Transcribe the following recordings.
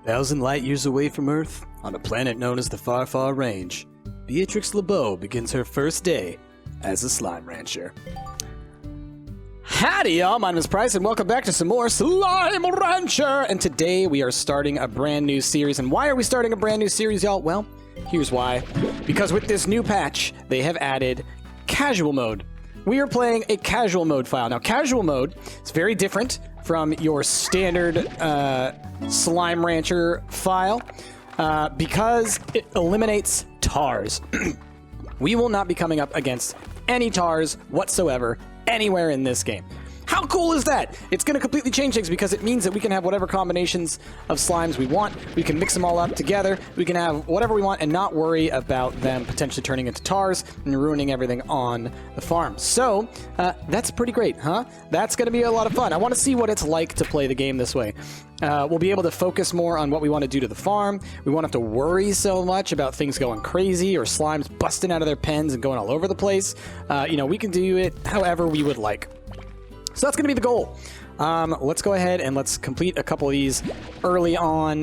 1,000 light years away from Earth, on a planet known as the Far Far Range, Beatrix LeBeau begins her first day as a slime rancher. Howdy, y'all. My name is Price, and welcome back to some more Slime Rancher. And today we are starting a brand new series. And why are we starting a brand new series, y'all? Well, here's why. Because with this new patch, they have added casual mode. We are playing a casual mode file. Now, casual mode is very different from your standard Slime Rancher file because it eliminates tars. We will not be coming up against any tars whatsoever anywhere in this game. How cool is that? It's going to completely change things because it means that we can have whatever combinations of slimes we want. We can mix them all up together. We can have whatever we want and not worry about them potentially turning into tars and ruining everything on the farm. So, that's pretty great, huh? That's going to be a lot of fun. I want to see what it's like to play the game this way. We'll be able to focus more on what we want to do to the farm. We won't have to worry so much about things going crazy or slimes busting out of their pens and going all over the place. We can do it however we would like. So that's going to be the goal. Let's go ahead and let's complete a couple of these early on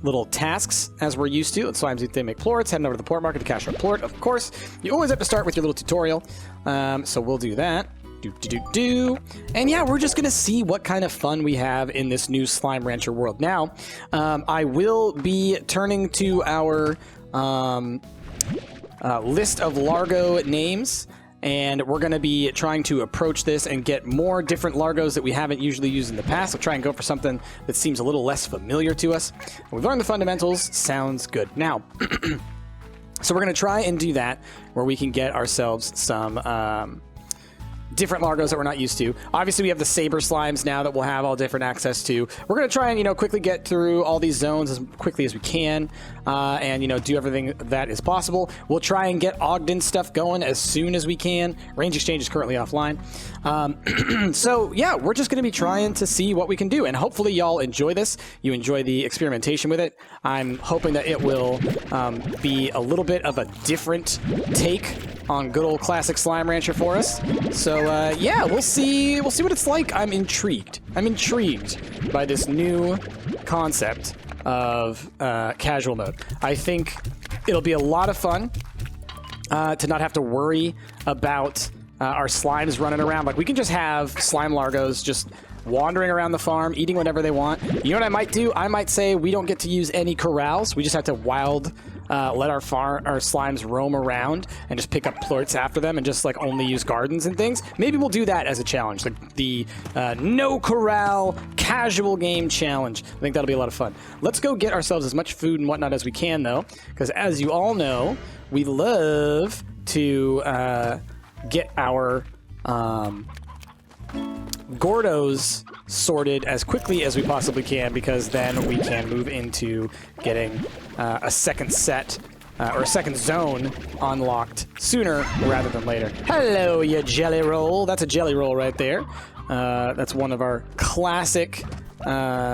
little tasks as we're used to. Slimes eat, they make plorts. Heading over to the plort market to cash our plort. Of course, you always have to start with your little tutorial. So we'll do that. And yeah, we're just going to see what kind of fun we have in this new Slime Rancher world. Now, I will be turning to our list of Largo names. And we're going to be trying to approach this and get more different Largos that we haven't usually used in the past. We'll try and go for something that seems a little less familiar to us. We've learned the fundamentals. Sounds good. Now, so we're going to try and do that where we can get ourselves some different Largos that we're not used to. Obviously, we have the Saber Slimes now that we'll have all different access to. We're going to try and, quickly get through all these zones as quickly as we can and, do everything that is possible. We'll try and get Ogden stuff going as soon as we can. Range Exchange is currently offline. So, yeah, we're just going to be trying to see what we can do. And hopefully y'all enjoy this. You enjoy the experimentation with it. I'm hoping that it will be a little bit of a different take on good old classic Slime Rancher for us. So, yeah, we'll see what it's like. I'm intrigued by this new concept of casual mode. I think it'll be a lot of fun to not have to worry about our slimes running around. Like, we can just have slime Largos just wandering around the farm, eating whatever they want. You know what I might do? I might say we don't get to use any corrals. We just have to let our slimes roam around and just pick up plorts after them and just only use gardens and things. Maybe we'll do that as a challenge, the no corral casual game challenge. I think that'll be a lot of fun. Let's go get ourselves as much food and whatnot as we can, though, because as you all know, we love to get our Gordos sorted as quickly as we possibly can, because then we can move into getting a second set or a second zone unlocked sooner rather than later. Hello, you jelly roll. That's a jelly roll right there. That's one of our classic, classic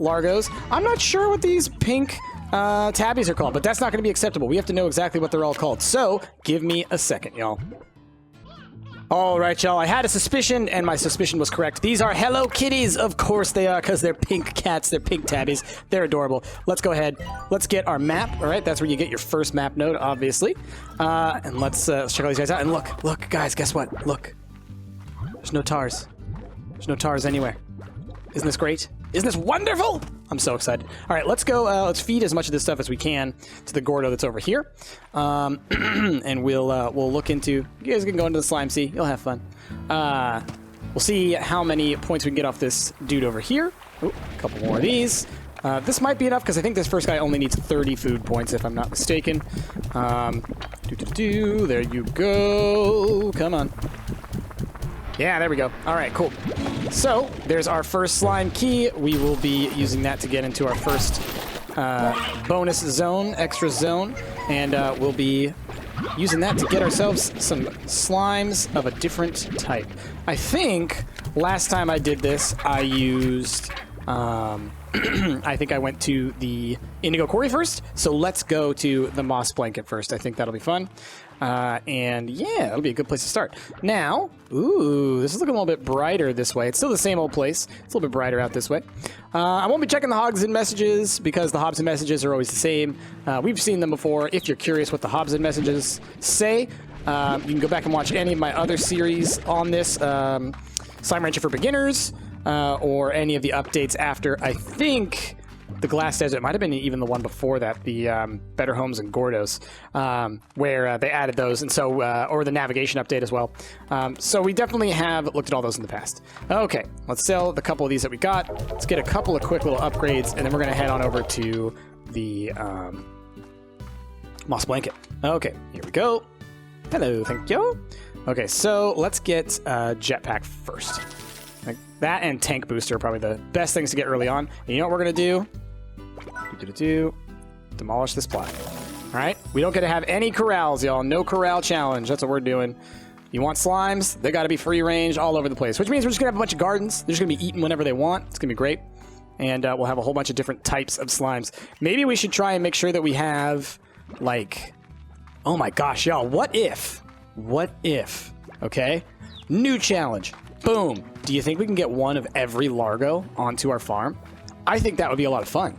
Largos. I'm not sure what these pink tabbies are called, but that's not going to be acceptable. We have to know exactly what they're all called. So give me a second, y'all. All right, y'all. I had a suspicion, and my suspicion was correct. These are Hello Kitties. Of course they are, because they're pink cats. They're pink tabbies. They're adorable. Let's go ahead. Let's get our map. All right, that's where you get your first map node, obviously. And let's check all these guys out. And look, guys, guess what? Look. There's no tars. There's no tars anywhere. Isn't this great? Isn't this wonderful? I'm so excited. All right, let's go. Let's feed as much of this stuff as we can to the Gordo that's over here. And we'll look into... You guys can go into the Slime Sea. You'll have fun. We'll see how many points we can get off this dude over here. Ooh, a couple more of these. This might be enough, because I think this first guy only needs 30 food points, if I'm not mistaken. There you go. Come on. Yeah, there we go. All right, cool. So, there's our first slime key. We will be using that to get into our first bonus zone, extra zone, and we'll be using that to get ourselves some slimes of a different type. I think last time I did this, I used I think I went to the Indigo Quarry first, so let's go to the Moss Blanket first. I think that'll be fun. And yeah, that'll be a good place to start. Now, ooh, this is looking a little bit brighter this way. It's still the same old place. It's a little bit brighter out this way. I won't be checking the Hobson messages because the Hobson messages are always the same. We've seen them before. If you're curious what the Hobson messages say, you can go back and watch any of my other series on this, Slime Rancher for Beginners, or any of the updates after, I think, the Glass Desert. It might have been even the one before that, the Better Homes and Gordos, where they added those, and so or the navigation update as well. So we definitely have looked at all those in the past. Okay, let's sell the couple of these that we got. Let's get a couple of quick little upgrades, and then we're going to head on over to the Moss Blanket. Okay, here we go. Hello, thank you. Okay, so let's get Jetpack first. Like that and Tank Booster are probably the best things to get early on. And you know what we're going to do? Demolish this block. All right? We don't get to have any corrals, y'all. No corral challenge. That's what we're doing. You want slimes? They got to be free range all over the place, which means we're just going to have a bunch of gardens. They're just going to be eaten whenever they want. It's going to be great. And we'll have a whole bunch of different types of slimes. Maybe we should try and make sure that we have, like... Oh my gosh, y'all. What if? Okay? New challenge. Boom. Do you think we can get one of every Largo onto our farm? I think that would be a lot of fun.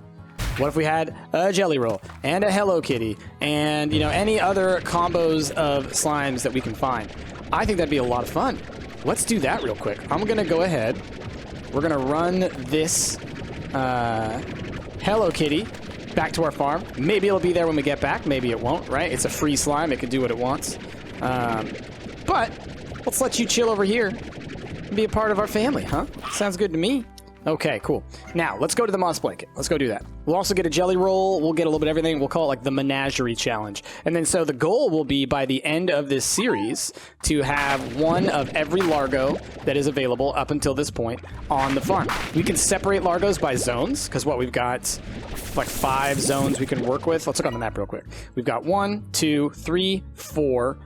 What if we had a Jelly Roll and a Hello Kitty and, you know, any other combos of slimes that we can find? I think that'd be a lot of fun. Let's do that real quick. I'm going to go ahead. We're going to run this Hello Kitty back to our farm. Maybe it'll be there when we get back. Maybe it won't, right? It's a free slime. It can do what it wants. But let's let you chill over here and be a part of our family, huh? Sounds good to me. Okay, cool. Now, let's go to the Moss Blanket. Let's go do that. We'll also get a Jelly Roll. We'll get a little bit of everything. We'll call it like the Menagerie Challenge. And then so the goal will be by the end of this series to have one of every Largo that is available up until this point on the farm. We can separate Largos by zones because what we've got, like 5 zones we can work with. Let's look on the map real quick. We've got 1, 2, 3, 4,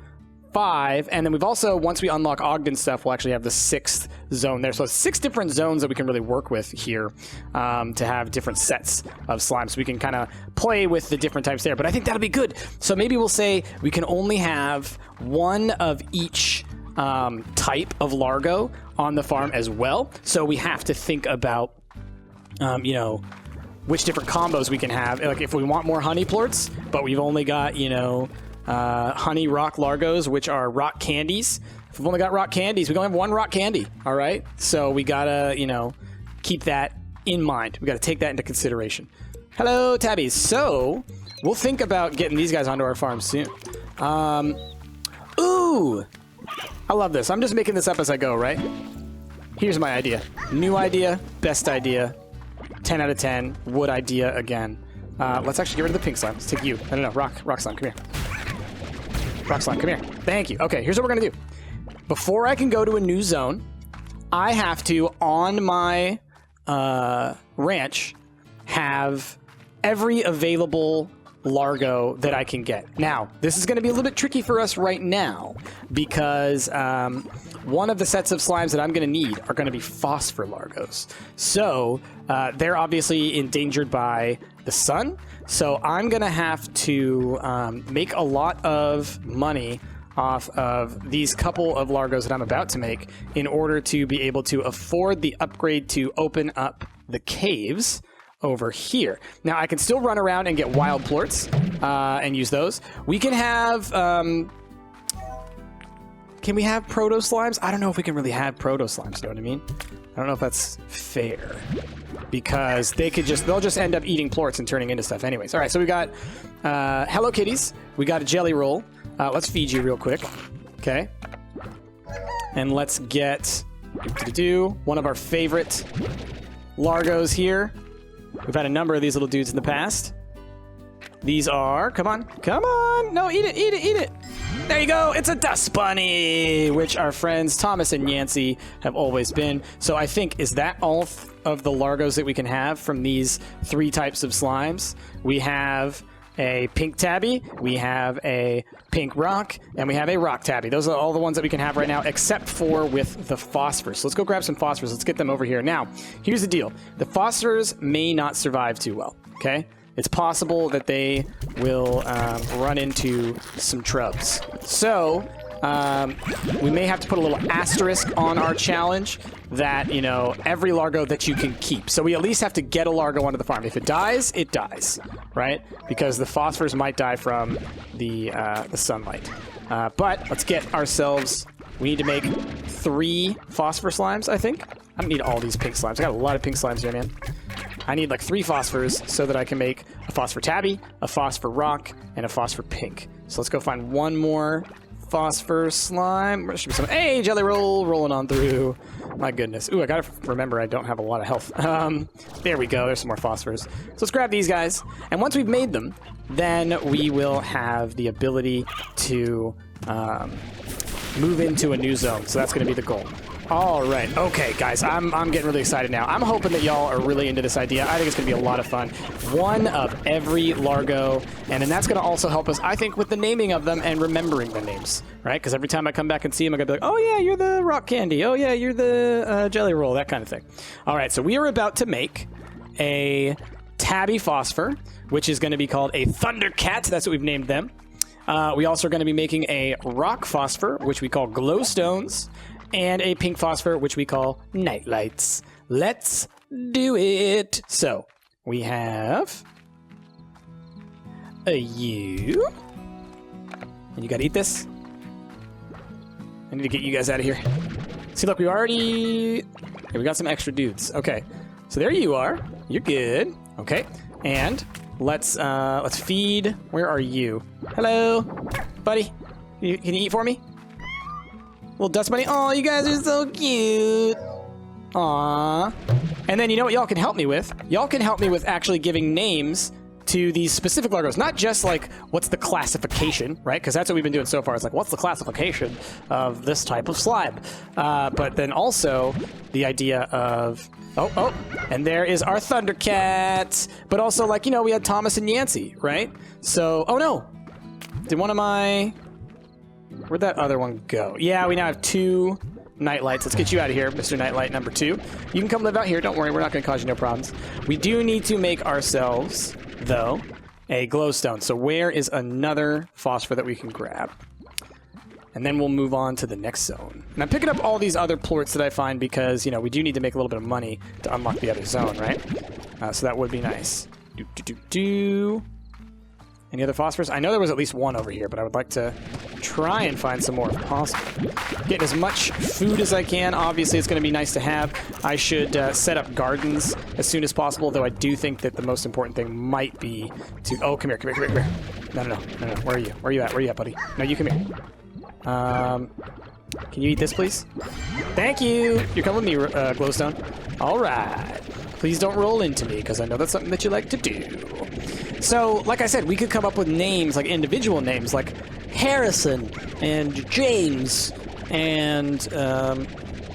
5, and then we've also, once we unlock Ogden stuff, we'll actually have the 6th zone there. So 6 different zones that we can really work with here to have different sets of slimes. So we can kind of play with the different types there. But I think that'll be good. So maybe we'll say we can only have one of each type of Largo on the farm as well. So we have to think about, you know, which different combos we can have. Like if we want more honey plorts, but we've only got, you know, honey rock Largos, which are rock candies. If we've only got rock candies, we can only have one rock candy, all right? So we gotta, you know, keep that in mind. We gotta take that into consideration. Hello, Tabbies. So we'll think about getting these guys onto our farm soon. Ooh, I love this. I'm just making this up as I go, right? Here's my idea. New idea, best idea, 10 out of 10, wood idea again. Let's actually get rid of the pink slime. Let's take you. No, rock slime, come here. Rock slime, come here. Thank you. Okay, here's what we're going to do. Before I can go to a new zone, I have to, on my ranch, have every available Largo that I can get. Now, this is going to be a little bit tricky for us right now because one of the sets of slimes that I'm going to need are going to be phosphor Largos. So they're obviously endangered by the sun. So I'm going to have to make a lot of money off of these couple of Largos that I'm about to make in order to be able to afford the upgrade to open up the caves over here. Now, I can still run around and get wild plorts and use those. We can have... can we have proto slimes? I don't know if we can really have proto slimes, you know what I mean? I don't know if that's fair. Because they'll just end up eating plorts and turning into stuff anyways. All right, so we got Hello Kitties. We got a Jelly Roll. Let's feed you real quick. Okay. And let's get one of our favorite Largos here. We've had a number of these little dudes in the past. These are, come on. No, eat it. There you go. It's a dust bunny, which our friends Thomas and Yancey have always been. So I think, is that all of the Largos that we can have from these 3 types of slimes? We have a pink tabby, we have a pink rock, and we have a rock tabby. Those are all the ones that we can have right now, except for with the phosphors. So let's go grab some phosphors. Let's get them over here. Now, here's the deal. The phosphors may not survive too well, okay? It's possible that they will run into some trubs. So we may have to put a little asterisk on our challenge that, you know, every Largo that you can keep. So we at least have to get a Largo onto the farm. If it dies, right? Because the phosphors might die from the sunlight. But let's get ourselves... We need to make 3 phosphor slimes, I think. I don't need all these pink slimes. I got a lot of pink slimes here, man. I need like 3 phosphors so that I can make a phosphor tabby, a phosphor rock, and a phosphor pink. So let's go find one more phosphor slime. There should be some... Hey, jelly roll rolling on through. My goodness. Ooh, I gotta remember I don't have a lot of health. There we go. There's some more phosphors. So let's grab these guys. And once we've made them, then we will have the ability to move into a new zone. So that's going to be the goal. All right. Okay, guys, I'm getting really excited now. I'm hoping that y'all are really into this idea. I think it's going to be a lot of fun. One of every Largo, and then that's going to also help us, I think, with the naming of them and remembering the names, right? Because every time I come back and see them, I'm going to be like, oh, yeah, you're the rock candy. Oh, yeah, you're the jelly roll, that kind of thing. All right, so we are about to make a tabby phosphor, which is going to be called a Thundercat. That's what we've named them. We also are going to be making a rock phosphor, which we call glowstones, and a pink phosphor, which we call nightlights. Let's do it. So we have a you. And you gotta eat this. I need to get you guys out of here. See, look, we got some extra dudes. Okay, so there you are. You're good. Okay, and let's feed. Where are you? Hello, buddy. Can you eat for me? Little dust bunny. Oh, you guys are so cute. Aww. And then you know what y'all can help me with? Y'all can help me with actually giving names to these specific Largos. Not just like, what's the classification, right? Because that's what we've been doing so far. It's like, what's the classification of this type of slime? But then also the idea of... Oh, and there is our Thundercat. But also, like, you know, we had Thomas and Yancey, right? So, oh no. Did one of my... Where'd that other one go? Yeah, we now have 2 nightlights. Let's get you out of here, Mr. Nightlight number 2. You can come live out here. Don't worry, we're not going to cause you no problems. We do need to make ourselves, though, a glowstone. So where is another phosphor that we can grab? And then we'll move on to the next zone. And I'm picking up all these other plorts that I find because, you know, we do need to make a little bit of money to unlock the other zone, right? So that would be nice. Any other phosphors? I know there was at least 1 over here, but I would like to try and find some more if possible. Getting as much food as I can. Obviously, it's going to be nice to have. I should set up gardens as soon as possible, though I do think that the most important thing might be to... Oh, come here. No. Where are you? Where are you at, buddy? No, you come here. Can you eat this, please? Thank you! You're coming with me, Glowstone. All right. Please don't roll into me, because I know that's something that you like to do. So, like I said, we could come up with names, like individual names, like Harrison and James and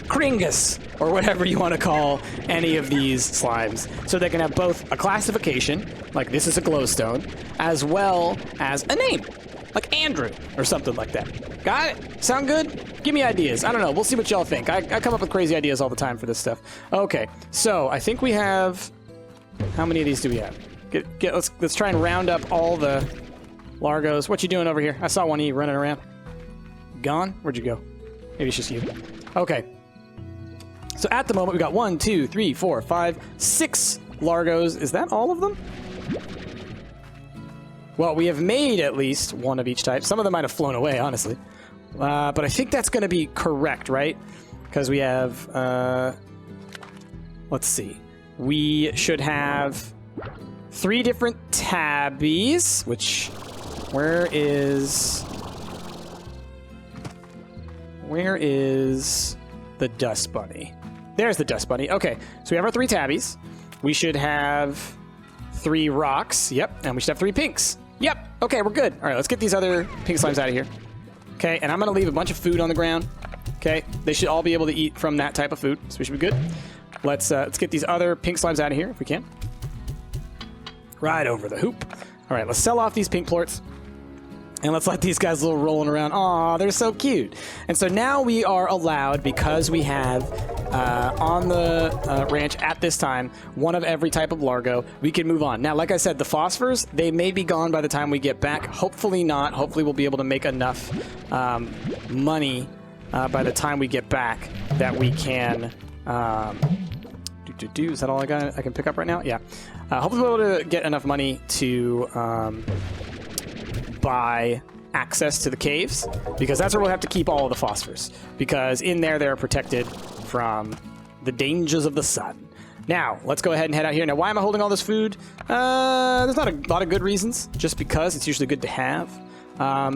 Kringus, or whatever you want to call any of these slimes. So they can have both a classification, like this is a glowstone, as well as a name, like Andrew or something like that. Got it? Sound good? Give me ideas. I don't know. We'll see what y'all think. I come up with crazy ideas all the time for this stuff. Okay, so I think we have... How many of these do we have? Let's try and round up all the Largos. What you doing over here? I saw one of you running around. Gone? Where'd you go? Maybe it's just you. Okay. So at the moment, we got 1, 2, 3, 4, 5, 6 Largos. Is that all of them? Well, we have made at least 1 of each type. Some of them might have flown away, honestly. But I think that's going to be correct, right? Because we have... let's see. We should have 3 different tabbies, which... Where is the dust bunny? There's the dust bunny. Okay, so we have our 3 tabbies. We should have 3 rocks. Yep, and we should have 3 pinks. Yep, okay, we're good. All right, let's get these other pink slimes out of here. Okay, and I'm going to leave a bunch of food on the ground. Okay, they should all be able to eat from that type of food, so we should be good. Let's get these other pink slimes out of here if we can. Right over the hoop. All right, let's sell off these pink plorts. And let's let these guys little rolling around. Aw, they're so cute. And so now we are allowed, because we have on the ranch at this time, one of every type of Largo, we can move on. Now, like I said, the phosphors, they may be gone by the time we get back. Hopefully not. Hopefully we'll be able to make enough money by the time we get back that we can... is that all I can pick up right now? Yeah. Hopefully we'll be able to get enough money to... buy access to the caves, because that's where we'll have to keep all of the phosphors, because in there they're protected from the dangers of the sun. Now, let's go ahead and head out here. Now, why am I holding all this food? There's not a lot of good reasons, just because it's usually good to have.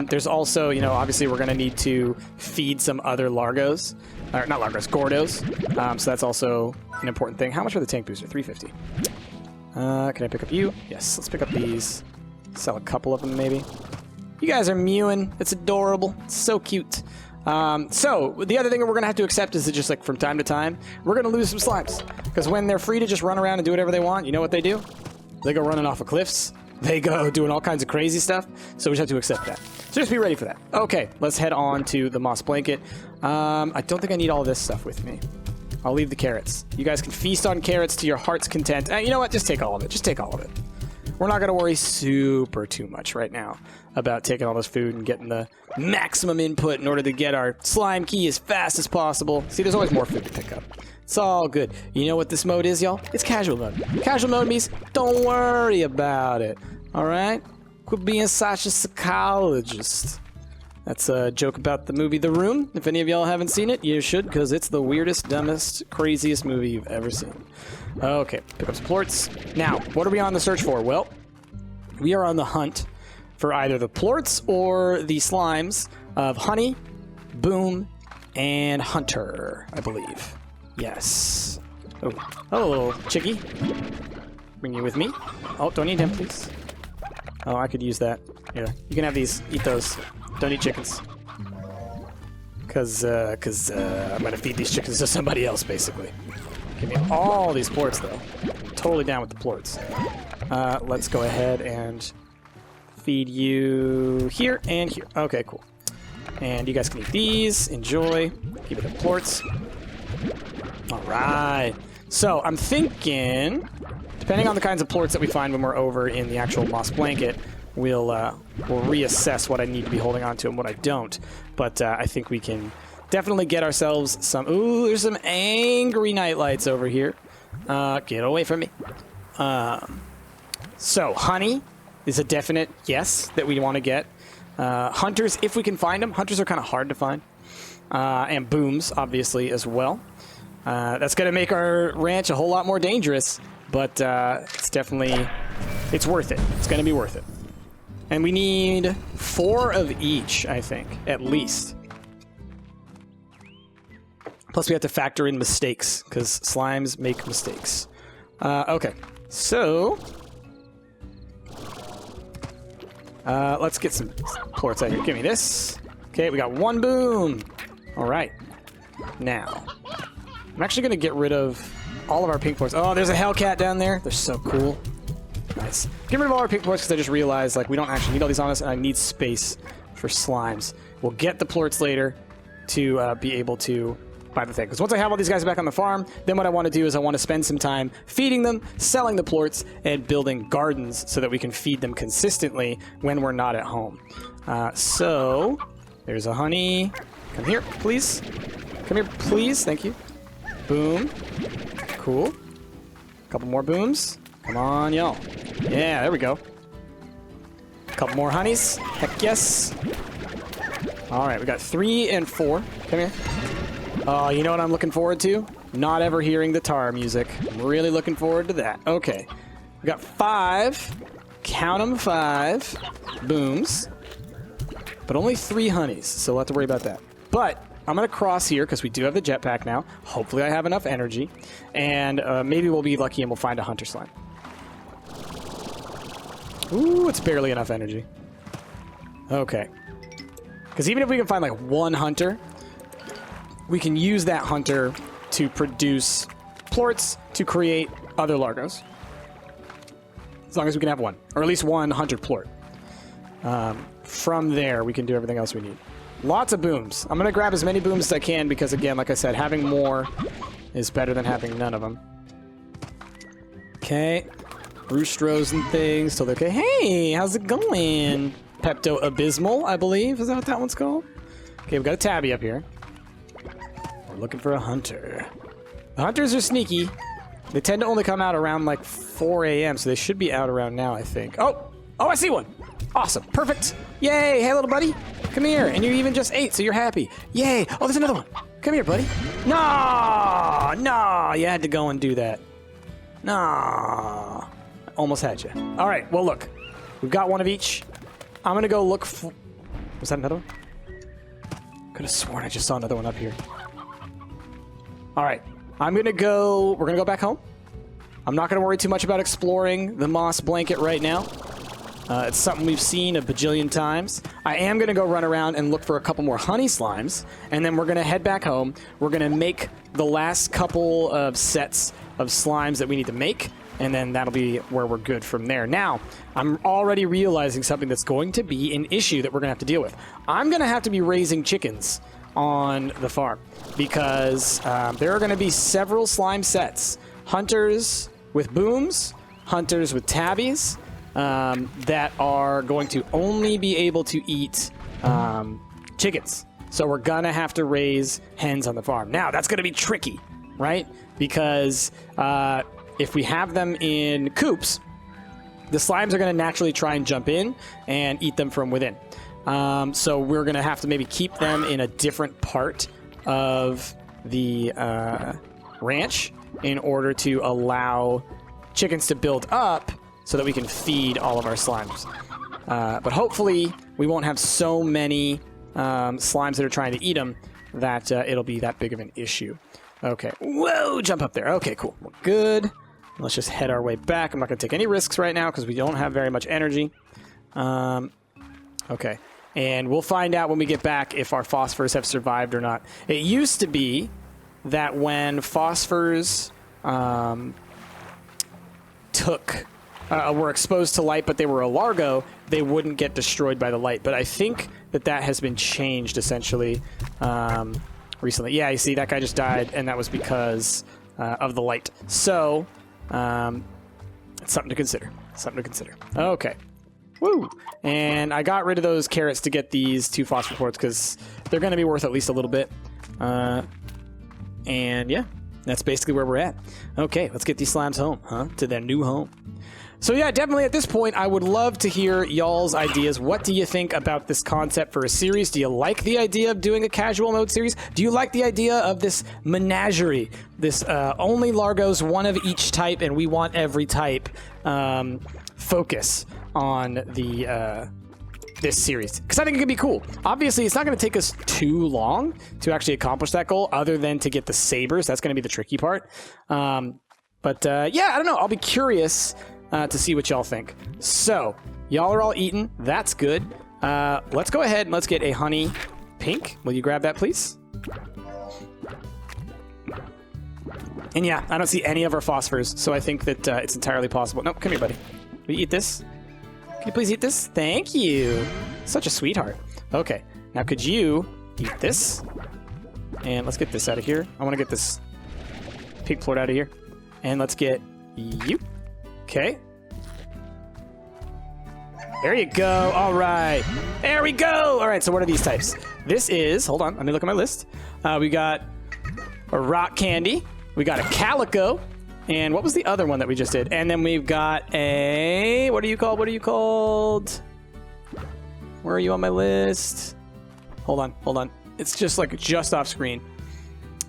There's also, you know, obviously we're going to need to feed some other Largos, or not Largos, Gordos, so that's also an important thing. How much for the tank booster? 350. Can I pick up you? Yes, let's pick up these. Sell a couple of them, maybe. You guys are mewing. It's adorable. It's so cute. So, the other thing we're going to have to accept is that just like from time to time, we're going to lose some slimes. Because when they're free to just run around and do whatever they want, you know what they do? They go running off of cliffs. They go doing all kinds of crazy stuff. So we just have to accept that. So just be ready for that. Okay, let's head on to the moss blanket. I don't think I need all this stuff with me. I'll leave the carrots. You guys can feast on carrots to your heart's content. You know what? Just take all of it. Just take all of it. We're not going to worry too much right now about taking all this food and getting the maximum input in order to get our slime key as fast as possible. See, there's always more food to pick up. It's all good. You know what this mode is, y'all? It's casual mode. Casual mode means don't worry about it. All right? Quit being such a psychologist. That's a joke about the movie The Room. If any of y'all haven't seen it, you should, because it's the weirdest, dumbest, craziest movie you've ever seen. Okay, pick up some plorts. Now, what are we on the search for? Well, we are on the hunt for either the plorts or the slimes of Honey, Boom, and Hunter, I believe. Yes. Oh, little chickie. Bring you with me. Oh, don't eat him, please. Oh, I could use that. Here, you can have these. Eat those. Don't eat chickens. Because I'm going to feed these chickens to somebody else, basically. Give me all these plorts, though. Totally down with the plorts. Let's go ahead and feed you here and here. Okay, cool. And you guys can eat these. Enjoy. Keep it the plorts. All right. So I'm thinking, depending on the kinds of plorts that we find when we're over in the actual moss blanket, we'll reassess what I need to be holding on to and what I don't. But I think we can definitely get ourselves some... Ooh, there's some angry nightlights over here. Get away from me. So, honey is a definite yes that we want to get. Hunters, if we can find them. Hunters are kind of hard to find. And booms, obviously, as well. That's going to make our ranch a whole lot more dangerous. But it's definitely... It's worth it. It's going to be worth it. And we need 4 of each, I think, at least. Plus, we have to factor in mistakes, because slimes make mistakes. Okay, so... let's get some plorts out here. Give me this. Okay, we got 1 boom. All right. Now, I'm actually going to get rid of all of our pink plorts. Oh, there's a Hellcat down there. They're so cool. Nice. Get rid of all our pink plorts because I just realized, like, we don't actually need all these on us, and I need space for slimes. We'll get the plorts later to be able to buy the thing. Because once I have all these guys back on the farm, then what I want to do is I want to spend some time feeding them, selling the plorts, and building gardens so that we can feed them consistently when we're not at home. So, there's a honey. Come here, please. Come here, please. Thank you. Boom. Cool. Couple more booms. Come on, y'all. Yeah, there we go. Couple more honeys. Heck yes. All right, we got 3 and 4. Come here. Oh, you know what I'm looking forward to? Not ever hearing the tar music. I'm really looking forward to that. Okay. We got 5. Count them, 5 booms. But only 3 honeys, so we'll have to worry about that. But I'm going to cross here because we do have the jetpack now. Hopefully I have enough energy. And maybe we'll be lucky and we'll find a hunter slime. Ooh, it's barely enough energy. Okay. Because even if we can find like 1 hunter, we can use that hunter to produce plorts to create other Largos. As long as we can have one. Or at least one hunter plort. From there, we can do everything else we need. Lots of booms. I'm going to grab as many booms as I can because, again, like I said, having more is better than having none of them. Okay. Roostros and things. So they're okay. Hey, how's it going? Pepto-Abysmal, I believe. Is that what that one's called? Okay, we've got a tabby up here. We're looking for a hunter. The hunters are sneaky. They tend to only come out around like 4 a.m., so they should be out around now, I think. Oh, I see one. Awesome. Perfect. Yay. Hey, little buddy. Come here. And you even just ate, so you're happy. Yay. Oh, there's another one. Come here, buddy. No, you had to go and do that. No. Almost had you. All right, well, look. We've got one of each. I'm going to go look for... Was that another one? Could have sworn I just saw another one up here. All right. I'm going to go... We're going to go back home. I'm not going to worry too much about exploring the moss blanket right now. It's something we've seen a bajillion times. I am going to go run around and look for a couple more honey slimes, and then we're going to head back home. We're going to make the last couple of sets of slimes that we need to make, and then that'll be where we're good from there. Now, I'm already realizing something that's going to be an issue that we're going to have to deal with. I'm going to have to be raising chickens on the farm because there are going to be several slime sets. Hunters with booms, hunters with tabbies, that are going to only be able to eat chickens. So we're going to have to raise hens on the farm. Now, that's going to be tricky, right? Because if we have them in coops, the slimes are going to naturally try and jump in and eat them from within. So we're going to have to maybe keep them in a different part of the ranch in order to allow chickens to build up so that we can feed all of our slimes. But hopefully we won't have so many slimes that are trying to eat them that it'll be that big of an issue. Okay. Whoa, jump up there. Okay, cool. We're good. Let's just head our way back. I'm not going to take any risks right now because we don't have very much energy. Okay. And we'll find out when we get back if our phosphors have survived or not. It used to be that when phosphors were exposed to light, but they were a Largo, they wouldn't get destroyed by the light. But I think that has been changed, essentially, recently. Yeah, you see, that guy just died, and that was because of the light. So, it's something to consider. Okay. Woo! And I got rid of those carrots to get these 2 phosphor quartz, because they're going to be worth at least a little bit. And, yeah, that's basically where we're at. Okay, let's get these slimes home, to their new home. So yeah, definitely at this point, I would love to hear y'all's ideas. What do you think about this concept for a series? Do you like the idea of doing a casual mode series? Do you like the idea of this menagerie? This only Largos, one of each type, and we want every type focus on the this series? Because I think it could be cool. Obviously, it's not going to take us too long to actually accomplish that goal, other than to get the sabers. That's going to be the tricky part. Yeah, I don't know. I'll be curious to see what y'all think. So, y'all are all eating. That's good. Let's go ahead and let's get a honey pink. Will you grab that, please? And yeah, I don't see any of our phosphors, so I think that it's entirely possible. Nope, come here, buddy. Will you eat this? Can you please eat this? Thank you. Such a sweetheart. Okay, now could you eat this? And let's get this out of here. I want to get this pink plort out of here. And let's get you. Okay. There you go. All right. There we go. All right, so what are these types? This is, hold on, let me look at my list. We got a rock candy. We got a calico. And what was the other one that we just did? And then we've got a, what are you called? Where are you on my list? Hold on. It's just like just off screen.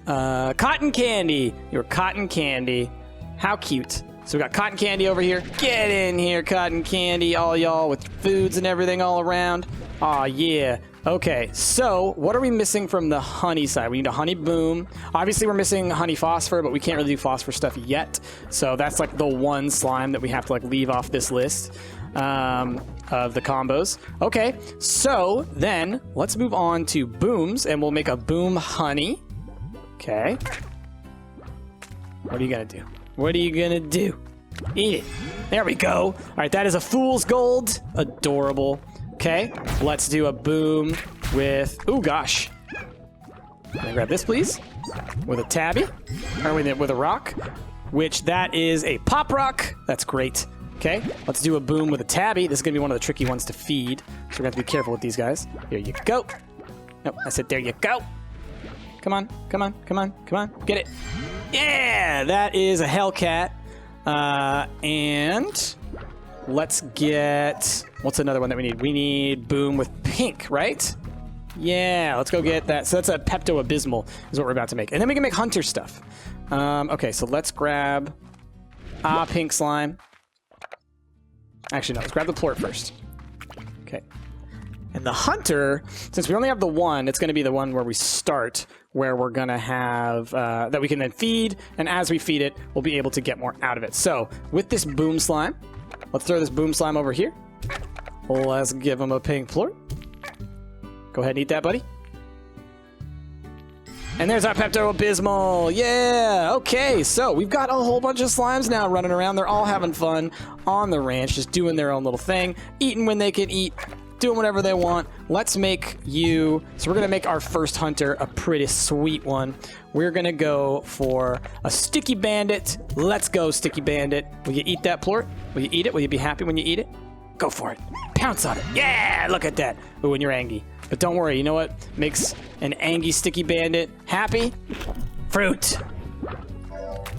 Cotton candy. You're cotton candy. How cute. So we got cotton candy over here. Get in here, cotton candy, all y'all, with foods and everything all around. Aw, yeah. Okay, so what are we missing from the honey side? We need a honey boom. Obviously, we're missing honey phosphor, but we can't really do phosphor stuff yet. So that's like the one slime that we have to like leave off this list of the combos. Okay, so then let's move on to booms, and we'll make a boom honey. Okay. What are you gonna do? What are you gonna do? Eat it. There we go. All right, that is a fool's gold. Adorable. Okay, let's do a boom with... Ooh, gosh. Can I grab this, please? With a tabby. Or with a rock. Which that is a pop rock. That's great. Okay, let's do a boom with a tabby. This is going to be one of the tricky ones to feed. So we're going to have to be careful with these guys. Here you go. Nope, I said there you go. Come on, come on, come on, come on. Get it. Yeah, that is a Hellcat. And let's get... What's another one that we need? We need boom with pink, right? Yeah, let's go get that. So that's a Pepto-Abysmal is what we're about to make. And then we can make hunter stuff. Okay, so let's grab pink slime. Actually, no, let's grab the plort first. Okay. And the hunter, since we only have the one, it's going to be the one where we start, where we're going to have, that we can then feed, and as we feed it, we'll be able to get more out of it. So, with this boom slime, let's throw this boom slime over here. Let's give him a pink plort. Go ahead and eat that, buddy. And there's our Pepto-Abysmal. Yeah, okay, so we've got a whole bunch of slimes now running around. They're all having fun on the ranch, just doing their own little thing, eating when they can eat, doing whatever they want. Let's make you... So we're going to make our first hunter a pretty sweet one. We're going to go for a Sticky Bandit. Let's go, Sticky Bandit. Will you eat that plort? Will you eat it? Will you be happy when you eat it? Go for it. Pounce on it. Yeah, look at that. Ooh, and you're angry. But don't worry, you know what makes an angry Sticky Bandit happy? Fruit.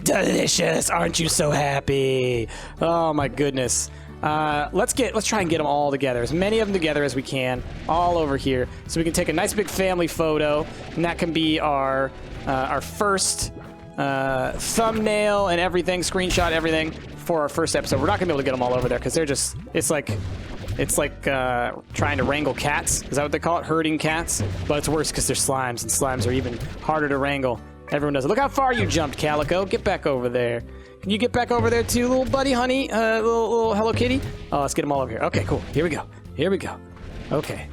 Delicious. Aren't you so happy? Oh, my goodness. Let's try and get them all together, as many of them together as we can, all over here, so we can take a nice big family photo, and that can be our first thumbnail and everything, screenshot everything for our first episode. We're not gonna be able to get them all over there because they're just it's like trying to wrangle cats. Is that what they call it? Herding cats? But it's worse because they're slimes, and slimes are even harder to wrangle. Everyone does it. Look how far you jumped, Calico. Get back over there. Can you get back over there too, little buddy, honey? Little Hello Kitty? Oh, let's get them all over here. Okay, cool. Here we go. Here we go. Okay.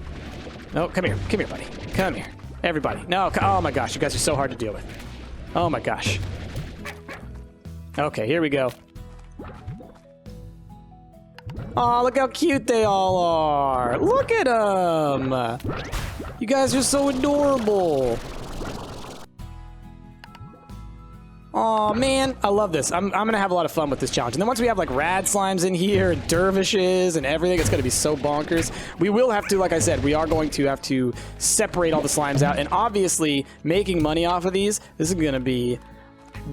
No, come here. Come here, buddy. Come here. Everybody. No, oh my gosh. You guys are so hard to deal with. Oh my gosh. Okay, here we go. Oh, look how cute they all are. Look at them. You guys are so adorable. Oh man, I love this. I'm gonna have a lot of fun with this challenge. And then once we have like rad slimes in here, and dervishes and everything, it's gonna be so bonkers. We will have to, like I said, we are going to have to separate all the slimes out. And obviously, making money off of these, this is gonna be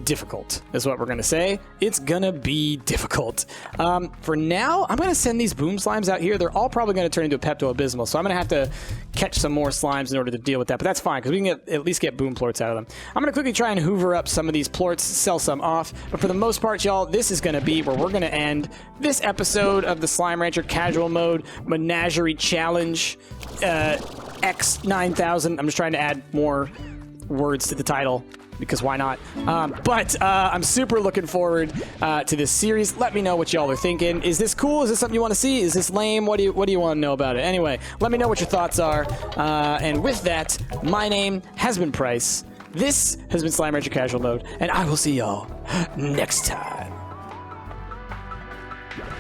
difficult, is what we're gonna say. It's gonna be difficult. For now, I'm gonna send these boom slimes out here. They're all probably gonna turn into a Pepto-Abysmal, so I'm gonna have to catch some more slimes in order to deal with that, but that's fine, because we can at least get boom plorts out of them. I'm gonna quickly try and hoover up some of these plorts, sell some off, but for the most part, y'all, this is gonna be where we're gonna end this episode of the Slime Rancher Casual Mode Menagerie Challenge X9000. I'm just trying to add more words to the title, because why not? But I'm super looking forward to this series. Let me know what y'all are thinking. Is this cool? Is this something you want to see? Is this lame? What do you want to know about it? Anyway, let me know what your thoughts are. And with that, my name has been Price. This has been Slime Rancher Casual Mode, and I will see y'all next time.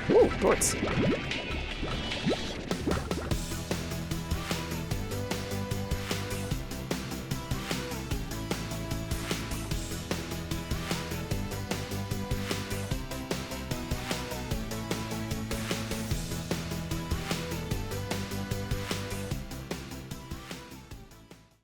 Ooh, torts.